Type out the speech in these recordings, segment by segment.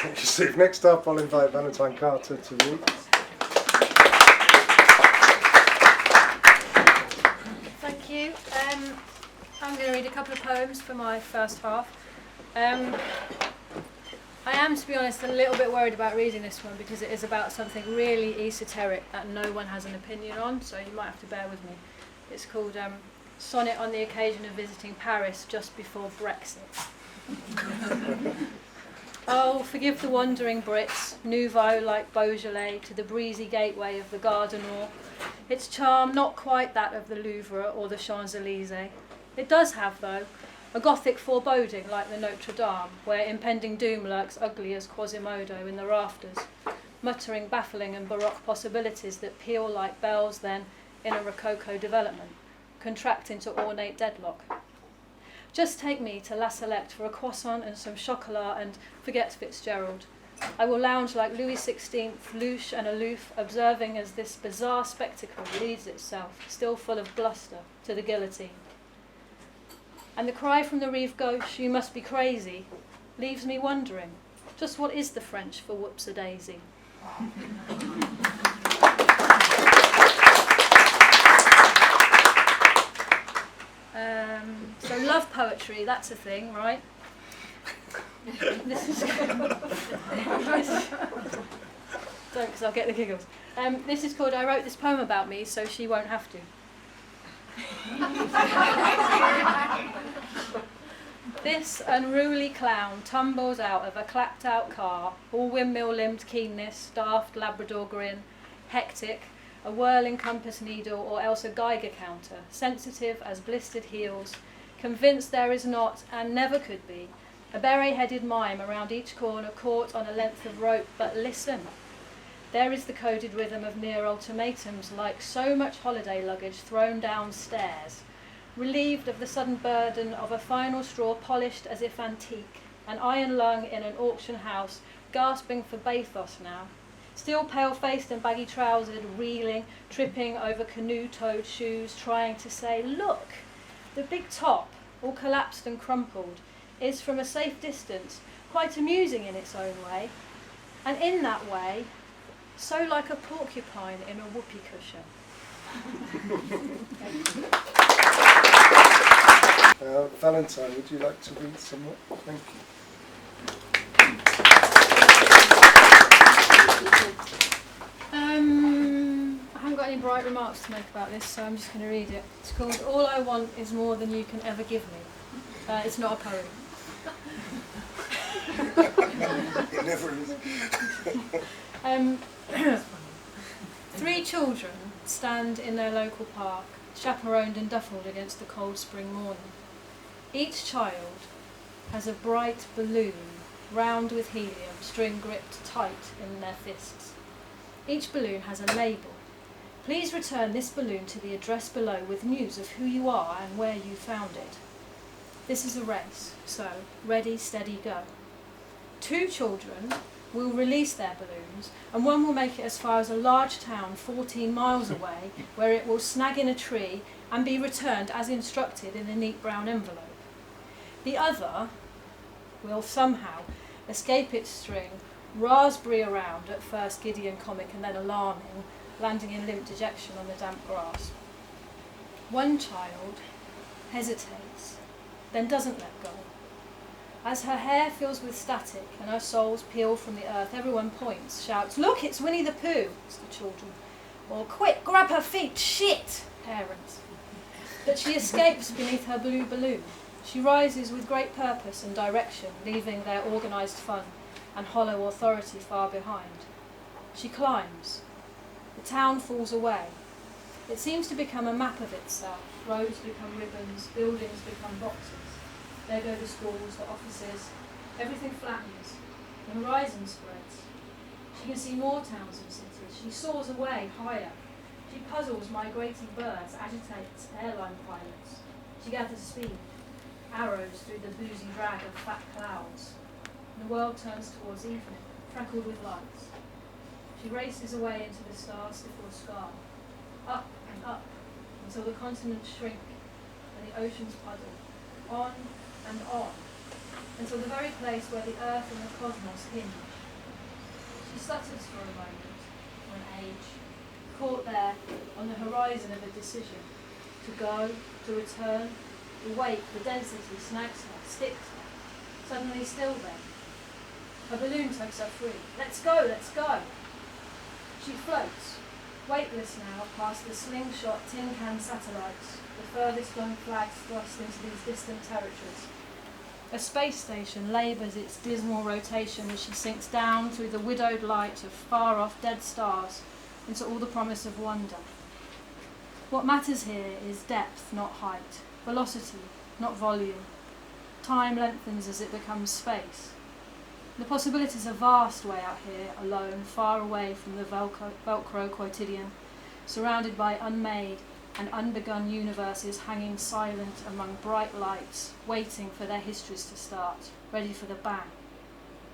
Thank you, Steve. Next up, I'll invite Valentine Carter to read. Thank you. I'm going to read a couple of poems for my first half. I am, to be honest, a little bit worried about reading this one because it is about something really esoteric that no one has an opinion on, so you might have to bear with me. It's called Sonnet on the occasion of visiting Paris just before Brexit. Oh, forgive the wandering Brits, nouveau like Beaujolais to the breezy gateway of the Gare du Nord. Its charm not quite that of the Louvre or the Champs-Élysées. It does have, though, a Gothic foreboding like the Notre Dame, where impending doom lurks ugly as Quasimodo in the rafters, muttering baffling and baroque possibilities that peal like bells then in a Rococo development, contract into ornate deadlock. Just take me to La Salette for a croissant and some chocolat and forget Fitzgerald. I will lounge like Louis XVI, louche and aloof, observing as this bizarre spectacle leads itself, still full of bluster, to the guillotine. And the cry from the Rive Gauche, "You must be crazy," leaves me wondering, just what is the French for whoops-a-daisy? So love poetry, that's a thing, right? This is don't, because I'll get the giggles. This is called I Wrote This Poem About Me So She Won't Have To. This unruly clown tumbles out of a clapped-out car, all windmill-limbed keenness, daft Labrador grin, hectic, a whirling compass needle or else a Geiger counter, sensitive as blistered heels, convinced there is not, and never could be, a beret-headed mime around each corner caught on a length of rope. But listen, there is the coded rhythm of near ultimatums like so much holiday luggage thrown downstairs, relieved of the sudden burden of a final straw polished as if antique, an iron lung in an auction house, gasping for bathos now, still pale-faced and baggy-trousered, reeling, tripping over canoe-toed shoes, trying to say, look, the big top, all collapsed and crumpled, is from a safe distance quite amusing in its own way, and in that way, so like a porcupine in a whoopee cushion. Valentine, would you like to read some more? Thank you. I haven't got any bright remarks to make about this, so I'm just going to read it. It's called All I Want Is More Than You Can Ever Give Me. It's not a poem. It never is. 3 children stand in their local park, chaperoned and duffled against the cold spring morning. Each child has a bright balloon, round with helium, string gripped tight in their fists. Each balloon has a label. Please return this balloon to the address below with news of who you are and where you found it. This is a race, so ready, steady, go. 2 children will release their balloons, and one will make it as far as a large town 14 miles away, where it will snag in a tree and be returned as instructed in a neat brown envelope. The other will somehow escape its string, raspberry around, at first giddy and comic and then alarming, landing in limp dejection on the damp grass. One child hesitates, then doesn't let go. As her hair fills with static and her soles peel from the earth, everyone points, shouts, "Look, it's Winnie the Pooh," it's the children. Or, "Quick, grab her feet, shit," parents. But she escapes beneath her blue balloon. She rises with great purpose and direction, leaving their organised fun and hollow authority far behind. She climbs. The town falls away. It seems to become a map of itself. Roads become ribbons, buildings become boxes. There go the schools, the offices. Everything flattens. The horizon spreads. She can see more towns and cities. She soars away higher. She puzzles migrating birds, agitates airline pilots. She gathers speed. Arrows through the boozy drag of fat clouds. The world turns towards evening, freckled with lights. She races away into the star-stifled sky, up and up, until the continents shrink and the oceans puddle, on and on, until the very place where the earth and the cosmos hinge. She stutters for a moment, or an age, caught there on the horizon of a decision, to go, to return, the weight, the density snags her, sticks her, suddenly still then. Her balloon tugs her free. Let's go, let's go! She floats, weightless now, past the slingshot tin can satellites, the furthest flung flags thrust into these distant territories. A space station labours its dismal rotation as she sinks down through the widowed light of far-off dead stars into all the promise of wonder. What matters here is depth, not height, velocity, not volume. Time lengthens as it becomes space. The possibilities are vast way out here, alone, far away from the Velcro quotidian, surrounded by unmade and unbegun universes hanging silent among bright lights, waiting for their histories to start, ready for the bang.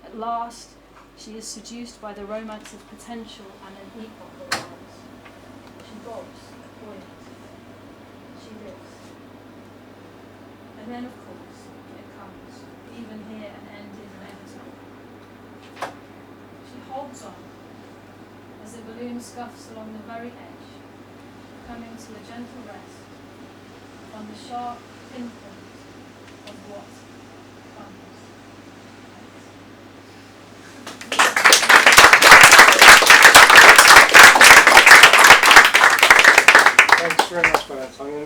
At last, she is seduced by the romance of potential and an epoch arrives. She bobs, buoyant. She lives. And then, of course, it comes. Even here, an end is inevitable. She holds on as the balloon scuffs along the very edge, coming to a gentle rest on the sharp pinpoint of what